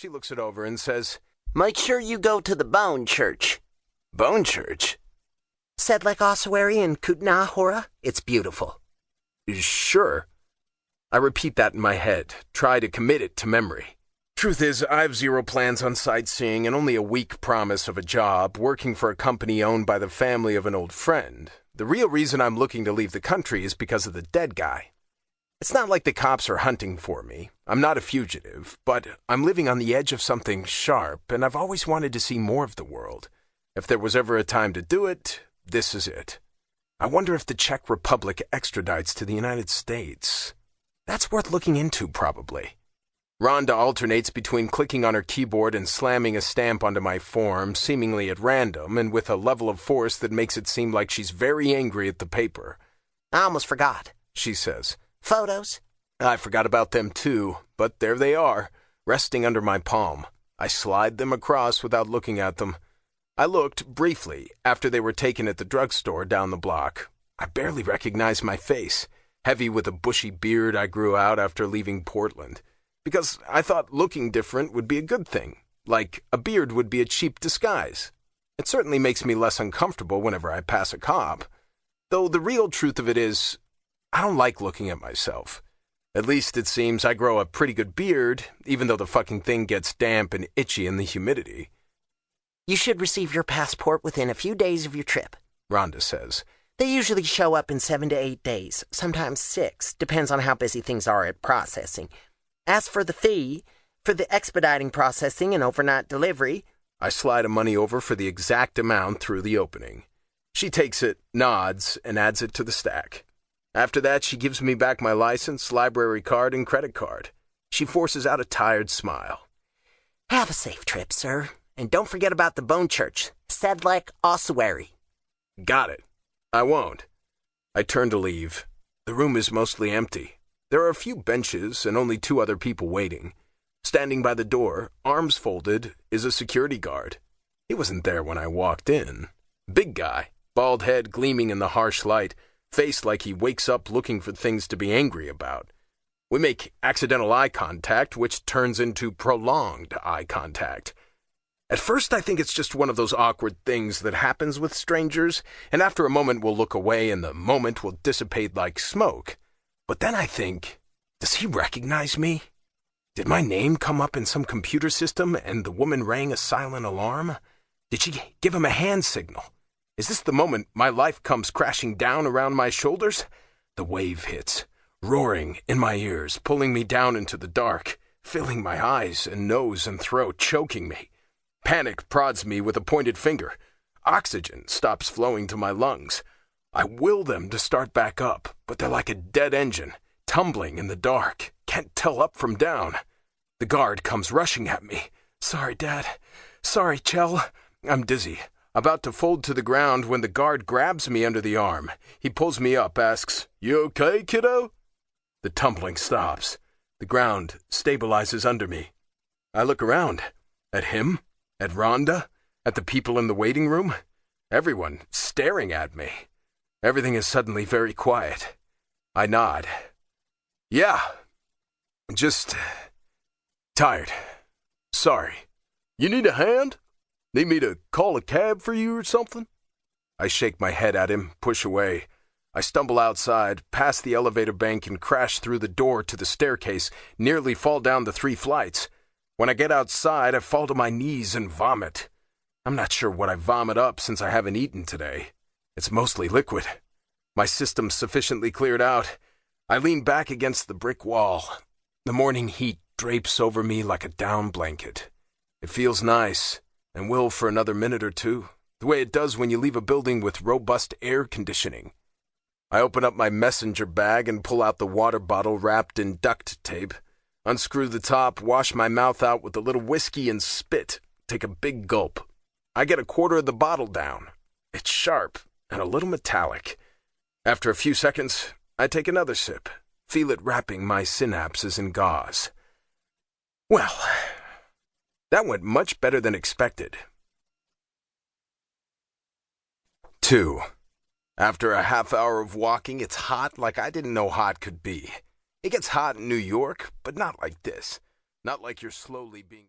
She looks it over and says, "Make sure you go to the Bone Church." "Bone Church?" "Said like ossuary in Kutna Hora. It's beautiful." "Sure." I repeat that in my head, try to commit it to memory. Truth is, I have zero plans on sightseeing and only a weak promise of a job working for a company owned by the family of an old friend. The real reason I'm looking to leave the country is because of the dead guy. It's not like the cops are hunting for me. I'm not a fugitive, but I'm living on the edge of something sharp, and I've always wanted to see more of the world. If there was ever a time to do it, this is it. I wonder if the Czech Republic extradites to the United States. That's worth looking into, probably. Rhonda alternates between clicking on her keyboard and slamming a stamp onto my form, seemingly at random, and with a level of force that makes it seem like she's very angry at the paper. "I almost forgot," she says. "Photos?" I forgot about them too, but there they are, resting under my palm. I slide them across without looking at them. I looked, briefly, after they were taken at the drugstore down the block. I barely recognized my face, heavy with a bushy beard I grew out after leaving Portland, because I thought looking different would be a good thing, like a beard would be a cheap disguise. It certainly makes me less uncomfortable whenever I pass a cop, though the real truth of it is, I don't like looking at myself. At least it seems I grow a pretty good beard, even though the fucking thing gets damp and itchy in the humidity. "You should receive your passport within a few days of your trip," Rhonda says. "They usually show up in 7 to 8 days, sometimes 6, depends on how busy things are at processing. As for the fee, for the expediting processing and overnight delivery..." I slide a money over for the exact amount through the opening. She takes it, nods, and adds it to the stack. After that, she gives me back my license, library card, and credit card. She forces out a tired smile. "Have a safe trip, sir. And don't forget about the Bone Church. Sedlec Ossuary." Got it. I won't. I turn to leave. The room is mostly empty. There are a few benches and only 2 other people waiting. Standing by the door, arms folded, is a security guard. He wasn't there when I walked in. Big guy, bald head gleaming in the harsh light, face like he wakes up looking for things to be angry about. We make accidental eye contact, which turns into prolonged eye contact. At first, I think it's just one of those awkward things that happens with strangers, and after a moment we'll look away and the moment will dissipate like smoke. But then I think, does he recognize me? Did my name come up in some computer system and the woman rang a silent alarm? Did she give him a hand signal? Is this the moment my life comes crashing down around my shoulders? The wave hits, roaring in my ears, pulling me down into the dark, filling my eyes and nose and throat, choking me. Panic prods me with a pointed finger. Oxygen stops flowing to my lungs. I will them to start back up, but they're like a dead engine, tumbling in the dark. Can't tell up from down. The guard comes rushing at me. "Sorry, Dad. Sorry, Chell." I'm dizzy, about to fold to the ground when the guard grabs me under the arm. He pulls me up, asks, "You okay, kiddo?" The tumbling stops. The ground stabilizes under me. I look around. At him, at Rhonda, at the people in the waiting room. Everyone staring at me. Everything is suddenly very quiet. I nod. "Yeah. Just tired. Sorry. You need a hand? Need me to call a cab for you or something?" I shake my head at him, push away. I stumble outside, past the elevator bank and crash through the door to the staircase, nearly fall down the 3 flights. When I get outside, I fall to my knees and vomit. I'm not sure what I vomit up since I haven't eaten today. It's mostly liquid. My system's sufficiently cleared out. I lean back against the brick wall. The morning heat drapes over me like a down blanket. It feels nice, and will for another minute or two, the way it does when you leave a building with robust air conditioning. I open up my messenger bag and pull out the water bottle wrapped in duct tape, unscrew the top, wash my mouth out with a little whiskey and spit, take a big gulp. I get a quarter of the bottle down. It's sharp and a little metallic. After a few seconds, I take another sip, feel it wrapping my synapses in gauze. Well, that went much better than expected. 2. After a half hour of walking, it's hot like I didn't know hot could be. It gets hot in New York, but not like this. Not like you're slowly being...